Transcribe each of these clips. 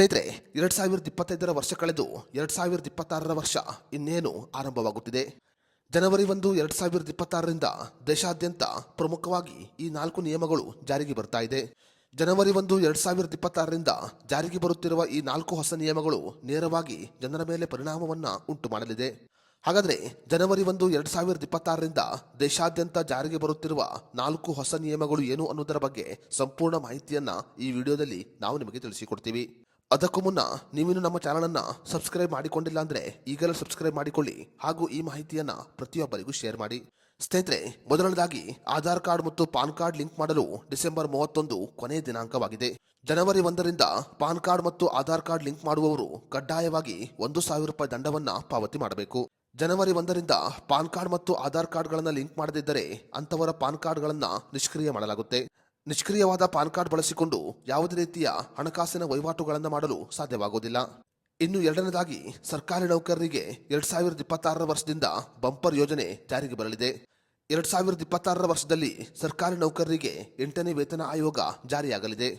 ಸ್ನೇಹಿತರೆ, 2025 ವರ್ಷ ಕಳೆದು 2026 ವರ್ಷ ಇನ್ನೇನು ಆರಂಭವಾಗುತ್ತಿದೆ. ಜನವರಿ 1, 2026ರಿಂದ ದೇಶಾದ್ಯಂತ ಪ್ರಮುಖವಾಗಿ ಈ 4 ನಿಯಮಗಳು ಜಾರಿಗೆ ಬರ್ತಾ ಇದೆ. ಜನವರಿ 1, 2026ರಿಂದ ಜಾರಿಗೆ ಬರುತ್ತಿರುವ ಈ 4 ಹೊಸ ನಿಯಮಗಳು ನೇರವಾಗಿ ಜನರ ಮೇಲೆ ಪರಿಣಾಮವನ್ನ ಉಂಟು ಮಾಡಲಿದೆ. ಹಾಗಾದರೆ ಜನವರಿ 1, 2026ರಿಂದ ದೇಶಾದ್ಯಂತ ಜಾರಿಗೆ ಬರುತ್ತಿರುವ 4 ಹೊಸ ನಿಯಮಗಳು ಏನು ಅನ್ನೋದರ ಬಗ್ಗೆ ಸಂಪೂರ್ಣ ಮಾಹಿತಿಯನ್ನ ಈ ವಿಡಿಯೋದಲ್ಲಿ ನಾವು ನಿಮಗೆ ತಿಳಿಸಿಕೊಡ್ತೀವಿ. ಅದಕ್ಕೂ ಮುನ್ನ ನೀವಿನ್ನು ನಮ್ಮ ಚಾನಲನ್ನು ಸಬ್ಸ್ಕ್ರೈಬ್ ಮಾಡಿಕೊಂಡಿಲ್ಲ ಅಂದರೆ ಈಗಲೇ ಸಬ್ಸ್ಕ್ರೈಬ್ ಮಾಡಿಕೊಳ್ಳಿ ಹಾಗೂ ಈ ಮಾಹಿತಿಯನ್ನು ಪ್ರತಿಯೊಬ್ಬರಿಗೂ ಶೇರ್ ಮಾಡಿ. ಸ್ನೇಹಿತರೆ, ಮೊದಲನೇದಾಗಿ ಆಧಾರ್ ಕಾರ್ಡ್ ಮತ್ತು ಪಾನ್ ಕಾರ್ಡ್ ಲಿಂಕ್ ಮಾಡಲು ಡಿಸೆಂಬರ್ 31 ಕೊನೆಯ ದಿನಾಂಕವಾಗಿದೆ. ಜನವರಿ 1ರಿಂದ ಪಾನ್ ಕಾರ್ಡ್ ಮತ್ತು ಆಧಾರ್ ಕಾರ್ಡ್ ಲಿಂಕ್ ಮಾಡುವವರು ಕಡ್ಡಾಯವಾಗಿ 1,000 ರೂಪಾಯಿ ದಂಡವನ್ನು ಪಾವತಿ ಮಾಡಬೇಕು. ಜನವರಿ 1ರಿಂದ ಪಾನ್ ಕಾರ್ಡ್ ಮತ್ತು ಆಧಾರ್ ಕಾರ್ಡ್ಗಳನ್ನು ಲಿಂಕ್ ಮಾಡದಿದ್ದರೆ ಅಂತವರ ಪಾನ್ ಕಾರ್ಡ್ಗಳನ್ನು ನಿಷ್ಕ್ರಿಯ ಮಾಡಲಾಗುತ್ತೆ. ನಿಷ್ಕ್ರಿಯವಾದ ಪಾನ್ ಕಾರ್ಡ್ ಬಳಸಿಕೊಂಡು ಯಾವುದೇ ರೀತಿಯ ಹಣಕಾಸಿನ ವಹಿವಾಟುಗಳನ್ನು ಮಾಡಲು ಸಾಧ್ಯವಾಗುವುದಿಲ್ಲ. ಇನ್ನು ಎರಡನೇದಾಗಿ ಸರ್ಕಾರಿ ನೌಕರರಿಗೆ 2026 ವರ್ಷದಿಂದ ಬಂಪರ್ ಯೋಜನೆ ಜಾರಿಗೆ ಬರಲಿದೆ. 2026 ವರ್ಷದಲ್ಲಿ ಸರ್ಕಾರಿ ನೌಕರರಿಗೆ 8ನೇ ವೇತನ ಆಯೋಗ ಜಾರಿಯಾಗಲಿದೆ.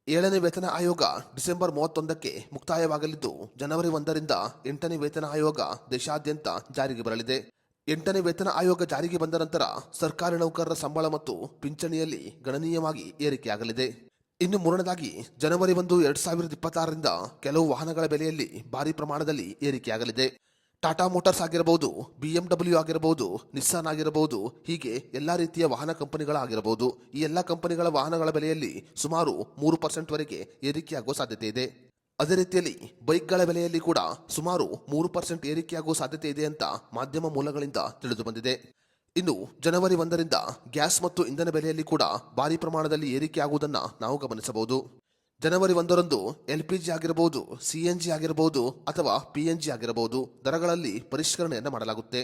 7ನೇ ವೇತನ ಆಯೋಗ ಡಿಸೆಂಬರ್ 31ಕ್ಕೆ ಮುಕ್ತಾಯವಾಗಲಿದ್ದು, ಜನವರಿ 1ರಿಂದ 8ನೇ ವೇತನ ಆಯೋಗ ದೇಶಾದ್ಯಂತ ಜಾರಿಗೆ ಬರಲಿದೆ. 8ನೇ ವೇತನ ಆಯೋಗ ಜಾರಿಗೆ ಬಂದ ನಂತರ ಸರ್ಕಾರಿ ನೌಕರರ ಸಂಬಳ ಮತ್ತು ಪಿಂಚಣಿಯಲ್ಲಿ ಗಣನೀಯವಾಗಿ ಏರಿಕೆಯಾಗಲಿದೆ. ಇನ್ನು ಮೂರನೇದಾಗಿ ಜನವರಿ 1, 2026ರಿಂದ ಕೆಲವು ವಾಹನಗಳ ಬೆಲೆಯಲ್ಲಿ ಭಾರಿ ಪ್ರಮಾಣದಲ್ಲಿ ಏರಿಕೆಯಾಗಲಿದೆ. ಟಾಟಾ ಮೋಟಾರ್ಸ್ ಆಗಿರಬಹುದು, BMW ಆಗಿರಬಹುದು, ನಿಸ್ಸಾನ್ ಆಗಿರಬಹುದು, ಹೀಗೆ ಎಲ್ಲಾ ರೀತಿಯ ವಾಹನ ಕಂಪನಿಗಳಾಗಿರಬಹುದು, ಈ ಎಲ್ಲ ಕಂಪನಿಗಳ ವಾಹನಗಳ ಬೆಲೆಯಲ್ಲಿ ಸುಮಾರು 3% ವರೆಗೆ ಏರಿಕೆಯಾಗುವ ಸಾಧ್ಯತೆ ಇದೆ. ಅದೇ ರೀತಿಯಲ್ಲಿ ಬೈಕ್ಗಳ ಬೆಲೆಯಲ್ಲಿ ಕೂಡ ಸುಮಾರು 3% ಏರಿಕೆಯಾಗುವ ಸಾಧ್ಯತೆ ಇದೆ ಅಂತ ಮಾಧ್ಯಮ ಮೂಲಗಳಿಂದ ತಿಳಿದು ಬಂದಿದೆ. ಇನ್ನು ಜನವರಿ 1ರಿಂದ ಗ್ಯಾಸ್ ಮತ್ತು ಇಂಧನ ಬೆಲೆಯಲ್ಲಿ ಕೂಡ ಭಾರಿ ಪ್ರಮಾಣದಲ್ಲಿ ಏರಿಕೆಯಾಗುವುದನ್ನು ನಾವು ಗಮನಿಸಬಹುದು. ಜನವರಿ 1ರಂದು LPG ಆಗಿರಬಹುದು, CNG ಆಗಿರಬಹುದು ಅಥವಾ PNG ಆಗಿರಬಹುದು ದರಗಳಲ್ಲಿ ಪರಿಷ್ಕರಣೆಯನ್ನು ಮಾಡಲಾಗುತ್ತೆ.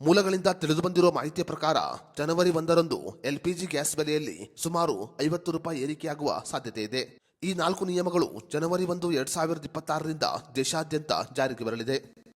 ಮೂಲಗಳಿಂದ ತಿಳಿದು ಬಂದಿರುವ ಮಾಹಿತಿಯ ಪ್ರಕಾರ ಜನವರಿ 1ರಂದು LPG ಗ್ಯಾಸ್ ಬೆಲೆಯಲ್ಲಿ ಸುಮಾರು 50 ರೂಪಾಯಿ ಏರಿಕೆಯಾಗುವ ಸಾಧ್ಯತೆ ಇದೆ. ಈ 4 ನಿಯಮಗಳು ಜನವರಿ 1, 2026ರಿಂದ ದೇಶಾದ್ಯಂತ ಜಾರಿಗೆ ಬರಲಿದೆ.